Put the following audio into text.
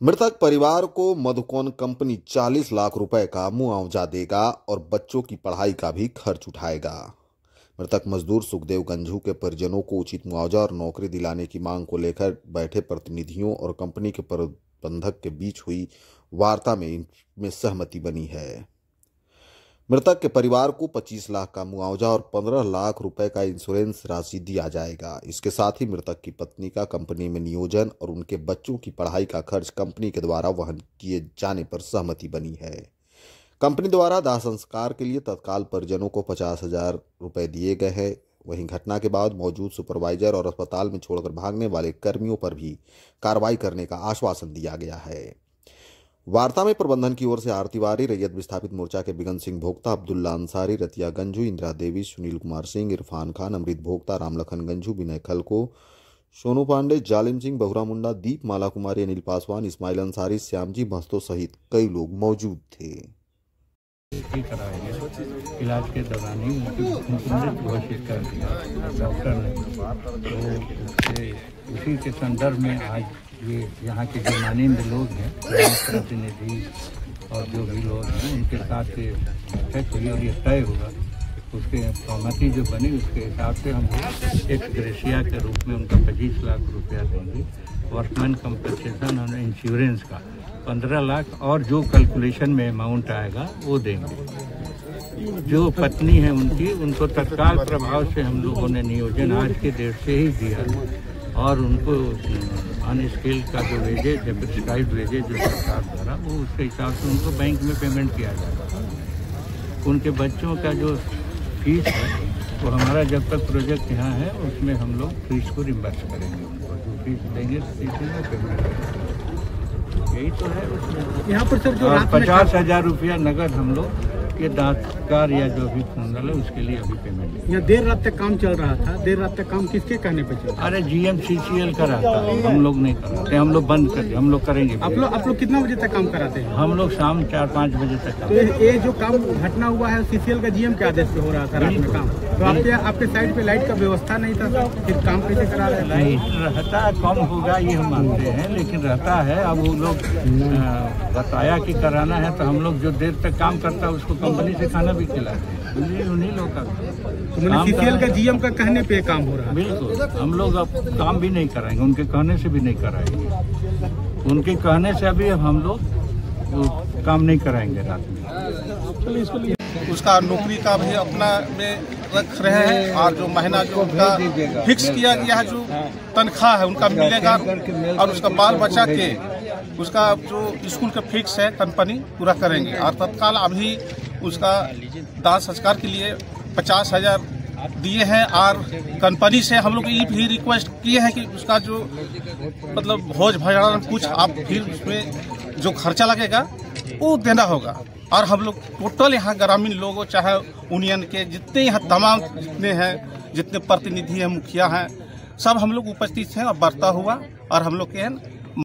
मृतक परिवार को मधुकोन कंपनी 40 लाख रुपए का मुआवजा देगा और बच्चों की पढ़ाई का भी खर्च उठाएगा। मृतक मजदूर सुखदेव गंझू के परिजनों को उचित मुआवजा और नौकरी दिलाने की मांग को लेकर बैठे प्रतिनिधियों और कंपनी के प्रबंधक के बीच हुई वार्ता में इनमें सहमति बनी है। मृतक के परिवार को 25 लाख का मुआवजा और 15 लाख रुपए का इंश्योरेंस राशि दिया जाएगा। इसके साथ ही मृतक की पत्नी का कंपनी में नियोजन और उनके बच्चों की पढ़ाई का खर्च कंपनी के द्वारा वहन किए जाने पर सहमति बनी है। कंपनी द्वारा दाह संस्कार के लिए तत्काल परिजनों को 50,000 रुपए दिए गए हैं। वहीं घटना के बाद मौजूद सुपरवाइजर और अस्पताल में छोड़कर भागने वाले कर्मियों पर भी कार्रवाई करने का आश्वासन दिया गया है। वार्ता में प्रबंधन की ओर से आरती वारी, रैयत विस्थापित मोर्चा के बिगन सिंह भोक्ता, अब्दुल्ला अंसारी, रतिया गंझू, इंदिरा देवी, सुनील कुमार सिंह, इरफान खान, अमृत भोक्ता, रामलखन गंझू, विनय खलको, सोनू पांडे, जालिम सिंह, बहुरा मुंडा, दीप माला कुमारी, अनिल पासवान, इस्माइल अंसारी, श्यामजी महतो सहित कई लोग मौजूद थे। इलाज के दौरान ही मृत घोषित कर दिया डॉक्टर ने। तो उसी के संदर्भ में आज ये यहाँ के जो माननीय लोग हैं, प्रतिनिधि और जो भी लोग हैं, उनके साथ बैठक हुई और ये तय हुआ। उसके सहमति जो बनी उसके हिसाब से हम एक ग्रेशिया के रूप में उनका 25 लाख रुपया देंगे। वर्कमैन कंपनसेशन और इंश्योरेंस का 15 लाख और जो कैलकुलेशन में अमाउंट आएगा वो देंगे। जो पत्नी है उनको तत्काल प्रभाव से हम लोगों ने नियोजन आज के डेट से ही दिया और उनको अनस्केल का जो वेजेज है, प्रिस्क्राइब्ड वेजेज जो सरकार द्वारा, वो उसके हिसाब से उनको बैंक में पेमेंट किया जाएगा। उनके बच्चों का जो फीस है वो हमारा जब तक प्रोजेक्ट यहाँ है उसमें हम लोग फीस को रिम्बर्स करेंगे। उनको जो फीस देंगे फीस में पेमेंट करेंगे। यही तो है उसमें। यहाँ पर सर जो 50,000 रुपया नगद हम लोग ये दांतकार या जो भी फंडल है उसके लिए अभी पेमेंट। यहाँ देर रात तक काम चल रहा था। देर रात तक काम किसके कहने पे चल? अरे GMCCL कराता है, हम लोग नहीं कराते। हम लोग बंद करते, हम लोग करेंगे। आप लोग कितना बजे तक काम कराते हैं? हम लोग शाम 4-5 बजे तक। तो ये जो काम घटना हुआ है CCL का GM के आदेश पे हो रहा था रात में काम, तो आपके साइड पे लाइट का व्यवस्था नहीं था, फिर काम कैसे करा रहे? लाइट रहता कम होगा ये हम मानते हैं, लेकिन रहता है। अब वो लोग बताया कि कराना है तो हम लोग जो देर तक काम करता है उसको कंपनी से खाना भी खिलाते हैं। उन्हीं लोग का CCL का GM का कहने पे काम हो रहा है। बिल्कुल, हम लोग अब काम भी नहीं कराएंगे, उनके कहने से भी नहीं कराएंगे। उनके कहने से अभी हम लोग काम नहीं कराएंगे रात में। उसका नौकरी का भी अपना में रख रहे हैं और जो महीना जो उनका फिक्स किया गया है, जो तनख्वाह है उनका मिलेगा और उसका बाल बच्चा के उसका जो स्कूल का फिक्स है कंपनी पूरा करेंगे। और तत्काल अभी उसका दाह संस्कार के लिए 50,000 दिए हैं और कंपनी से हम लोग ये भी रिक्वेस्ट किए हैं कि उसका जो मतलब भोज भंडारण कुछ आप फिर उसमें जो खर्चा लगेगा वो देना होगा। और हम लोग टोटल यहाँ ग्रामीण लोगों, चाहे यूनियन के जितने यहाँ तमाम जितने हैं, जितने प्रतिनिधि हैं, मुखिया हैं, सब हम लोग उपस्थित हैं और वार्ता हुआ और हम लोग के